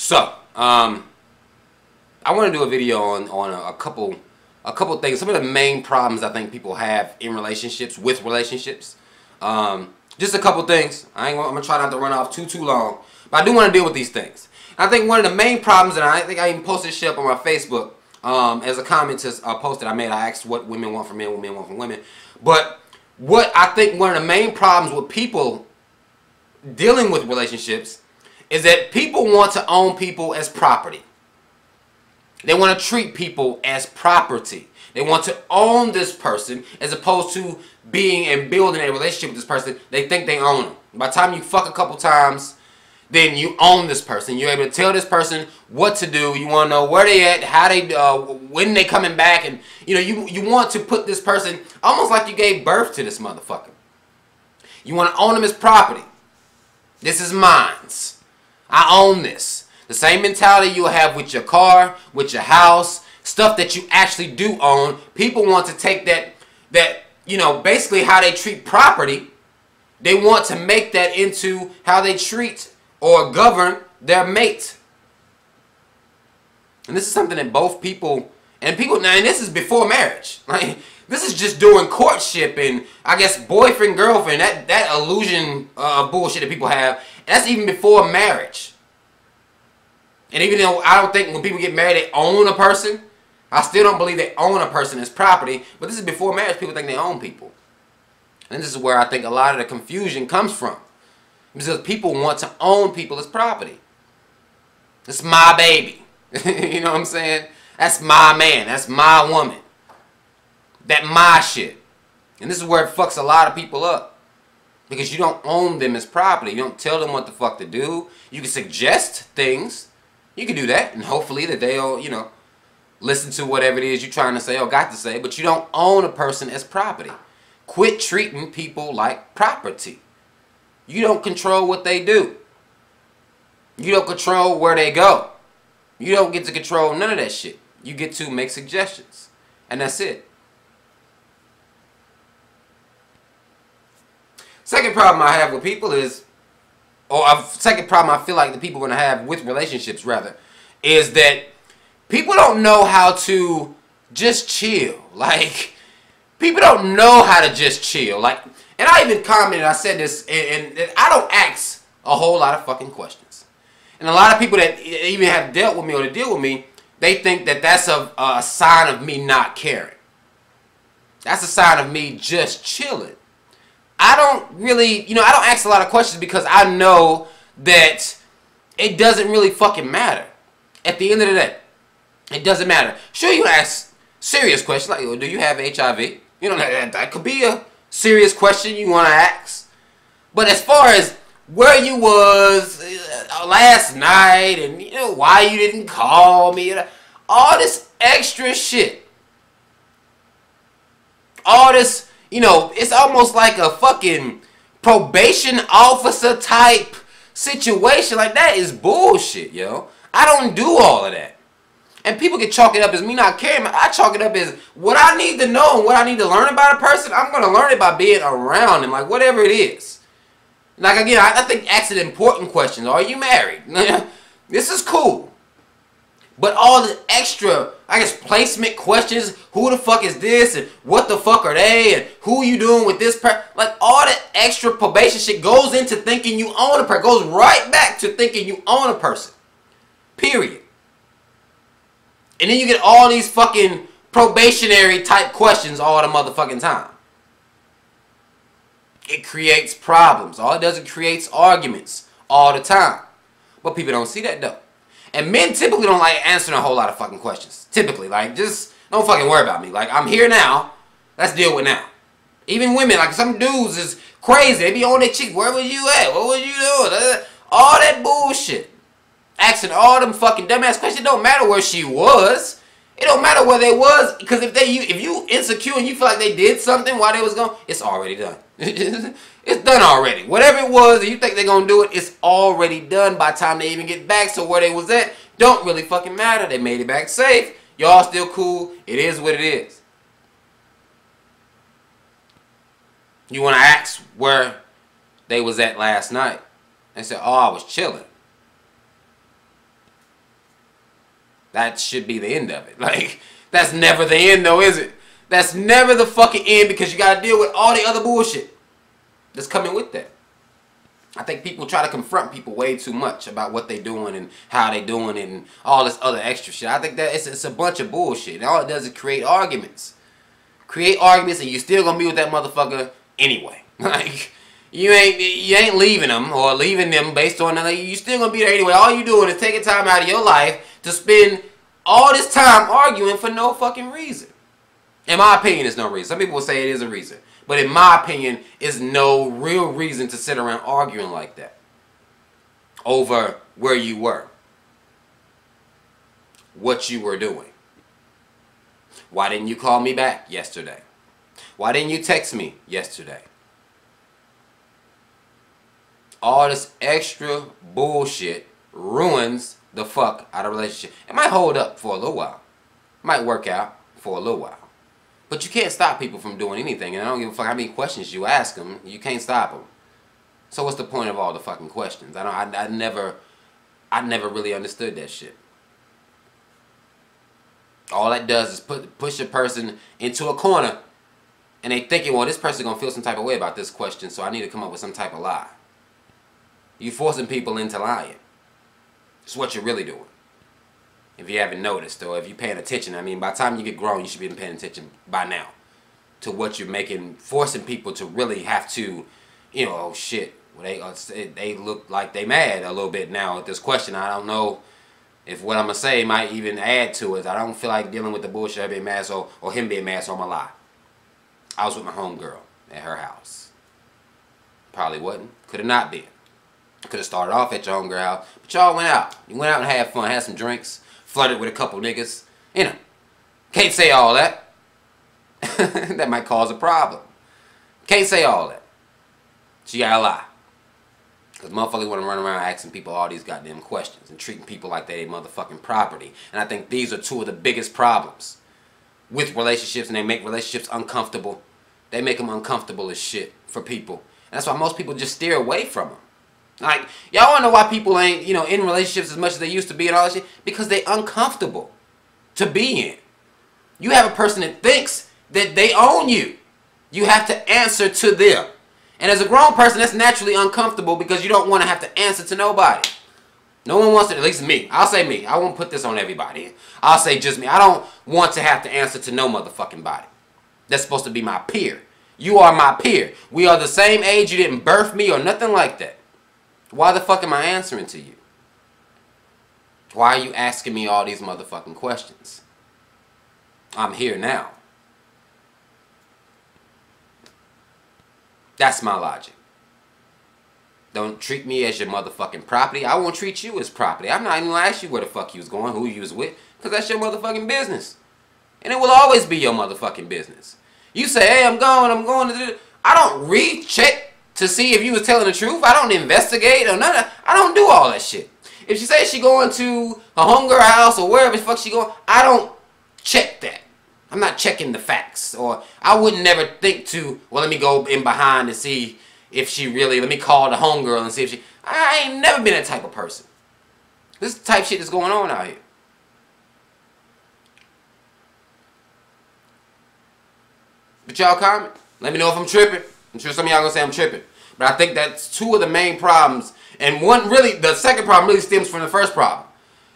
So, I want to do a video on a couple things. Some of the main problems I think people have in relationships, with relationships. Just a couple things. I'm gonna try not to run off too long, but I do want to deal with these things. I think one of the main problems, and I think I even posted this shit up on my Facebook as a comment to a post that I made. I asked what women want from men, what men want from women. But what I think one of the main problems with people dealing with relationships is that people want to own people as property. They want to treat people as property. They want to own this person as opposed to being and building a relationship with this person. They think they own them. By the time you fuck a couple times, then you own this person. You're able to tell this person what to do. You want to know where they at, how they, when they coming back, and you want to put this person almost like you gave birth to this motherfucker. You want to own them as property. This is mine. I own this. The same mentality you'll have with your car, with your house, stuff that you actually do own. People want to take that basically how they treat property. They want to make that into how they treat or govern their mate. And this is something that both people, and this is before marriage. Like, this is just during courtship and, I guess, boyfriend, girlfriend, that illusion of bullshit that people have. That's even before marriage. And even though I don't think when people get married they own a person, I still don't believe they own a person as property. But this is before marriage. People think they own people. And this is where I think a lot of the confusion comes from. Because people want to own people as property. It's my baby. You know what I'm saying? That's my man. That's my woman. That my shit. And this is where it fucks a lot of people up. Because you don't own them as property. You don't tell them what the fuck to do. You can suggest things. You can do that. And hopefully that they'll, listen to whatever it is you're trying to say or got to say. But you don't own a person as property. Quit treating people like property. You don't control what they do. You don't control where they go. You don't get to control none of that shit. You get to make suggestions. And that's it. Second problem I have with people is, or a second problem I feel like the people are going to have with relationships, rather, is that people don't know how to just chill. Like, people don't know how to just chill. Like, and I even commented, I said this, and I don't ask a whole lot of fucking questions. And a lot of people that even have dealt with me or to deal with me, they think that that's a sign of me not caring. That's a sign of me just chilling. I don't really, I don't ask a lot of questions because I know that it doesn't really fucking matter. At the end of the day, it doesn't matter. Sure, you ask serious questions like, do you have HIV? That could be a serious question you want to ask. But as far as where you was last night and why you didn't call me, all this extra shit, all this, it's almost like a fucking probation officer type situation. Like, that is bullshit, yo. I don't do all of that. And people can chalk it up as me not caring. I chalk it up as what I need to know and what I need to learn about a person. I'm going to learn it by being around them, like whatever it is. Like, again, I think asking important questions. Are you married? This is cool. But all the extra, I guess, placement questions, who the fuck is this, and what the fuck are they, and who you doing with this person, like all that extra probation shit goes into thinking you own a person, goes right back to thinking you own a person. Period. And then you get all these fucking probationary type questions all the motherfucking time. It creates problems. All it does, it creates arguments all the time. But people don't see that though. And men typically don't like answering a whole lot of fucking questions. Typically, like, just don't fucking worry about me. Like, I'm here now. Let's deal with now. Even women, like some dudes is crazy. They be on their cheek. Where was you at? What was you doing? All that bullshit. Asking all them fucking dumbass questions. It don't matter where she was. It don't matter where they was. Because if you insecure and you feel like they did something while they was gone, it's already done. It's done already. Whatever it was and you think they're going to do it, it's already done by the time they even get back. So where they was at don't really fucking matter. They made it back safe. Y'all still cool. It is what it is. You want to ask where they was at last night. They said, oh, I was chilling. That should be the end of it. Like, that's never the end though, is it? That's never the fucking end, because you gotta deal with all the other bullshit that's coming with that. I think people try to confront people way too much about what they doing and how they doing it and all this other extra shit. I think that it's a bunch of bullshit. And all it does is create arguments. Create arguments, and you still gonna be with that motherfucker anyway. Like, you ain't leaving them or leaving them based on that. You still gonna be there anyway. All you doing is taking time out of your life to spend all this time arguing for no fucking reason. In my opinion, it's no reason. Some people will say it is a reason. But in my opinion, it's no real reason to sit around arguing like that over where you were, what you were doing. Why didn't you call me back yesterday? Why didn't you text me yesterday? All this extra bullshit ruins the fuck out of a relationship. It might hold up for a little while. It might work out for a little while. But you can't stop people from doing anything. And I don't give a fuck how many questions you ask them. You can't stop them. So what's the point of all the fucking questions? I never really understood that shit. All that does is push a person into a corner, and they thinking, well, this person's gonna feel some type of way about this question, so I need to come up with some type of lie. You forcing people into lying. It's what you're really doing. If you haven't noticed, or if you're paying attention. I mean, by the time you get grown, you should be paying attention by now to what you're making, forcing people to really have to, you know, oh shit, well, they look like they mad a little bit now at this question. I don't know if what I'm going to say might even add to it. I don't feel like dealing with the bullshit of being mad, or him being mad, so I'm going to lie. I was with my homegirl at her house. Probably wasn't. Could have not been. Could have started off at your homegirl house, but y'all went out. You went out and had fun, had some drinks. Flirted with a couple niggas. You know, can't say all that. That might cause a problem. Can't say all that. So you gotta lie. Because motherfuckers want to run around asking people all these goddamn questions and treating people like they motherfucking property. And I think these are two of the biggest problems with relationships, and they make relationships uncomfortable. They make them uncomfortable as shit for people. And that's why most people just steer away from them. Like, y'all wanna know why people ain't, you know, in relationships as much as they used to be and all that shit? Because they uncomfortable to be in. You have a person that thinks that they own you. You have to answer to them. And as a grown person, that's naturally uncomfortable because you don't want to have to answer to nobody. No one wants to, at least me. I'll say me. I won't put this on everybody. I'll say just me. I don't want to have to answer to no motherfucking body. That's supposed to be my peer. You are my peer. We are the same age. You didn't birth me or nothing like that. Why the fuck am I answering to you? Why are you asking me all these motherfucking questions? I'm here now. That's my logic. Don't treat me as your motherfucking property. I won't treat you as property. I'm not even gonna ask you where the fuck you was going, who you was with, because that's your motherfucking business. And it will always be your motherfucking business. You say, hey, I'm going to do. I don't recheck to see if you was telling the truth. I don't investigate or none of that. I don't do all that shit. If she says she going to her homegirl house or wherever the fuck she going, I don't check that. I'm not checking the facts. Or I would never think to, well, let me go in behind and see if she really, let me call the homegirl and see if she, I ain't never been that type of person. This is the type of shit that's going on out here. But y'all comment. Let me know if I'm tripping. I'm sure some of y'all gonna say I'm tripping. But I think that's two of the main problems. And one really, the second problem really stems from the first problem.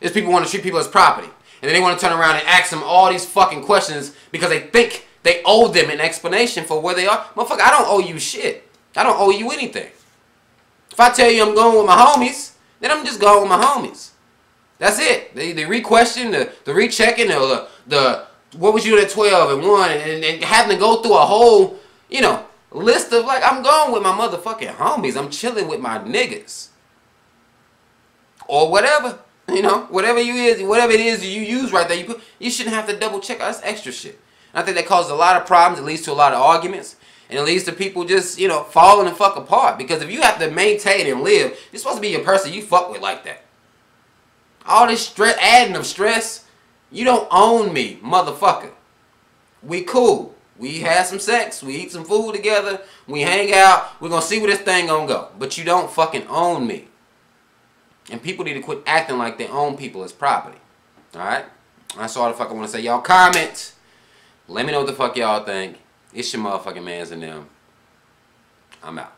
Is people want to treat people as property. And then they want to turn around and ask them all these fucking questions because they think they owe them an explanation for where they are. Motherfucker, I don't owe you shit. I don't owe you anything. If I tell you I'm going with my homies, then I'm just going with my homies. That's it. The re-question, the rechecking, the what was you at 12 and 1, and having to go through a whole, you know, list of like, I'm going with my motherfucking homies. I'm chilling with my niggas. Or whatever. You know, whatever it is you use right there, you shouldn't have to double check. That's extra shit. And I think that causes a lot of problems. It leads to a lot of arguments. And it leads to people just, you know, falling the fuck apart. Because if you have to maintain and live, you're supposed to be a person you fuck with like that. All this stress, adding of stress, you don't own me, motherfucker. We cool. We had some sex. We eat some food together. We hang out. We're going to see where this thing going to go. But you don't fucking own me. And people need to quit acting like they own people as property. Alright? That's all the fuck I want to say. Y'all comment. Let me know what the fuck y'all think. It's your motherfucking mans and them. I'm out.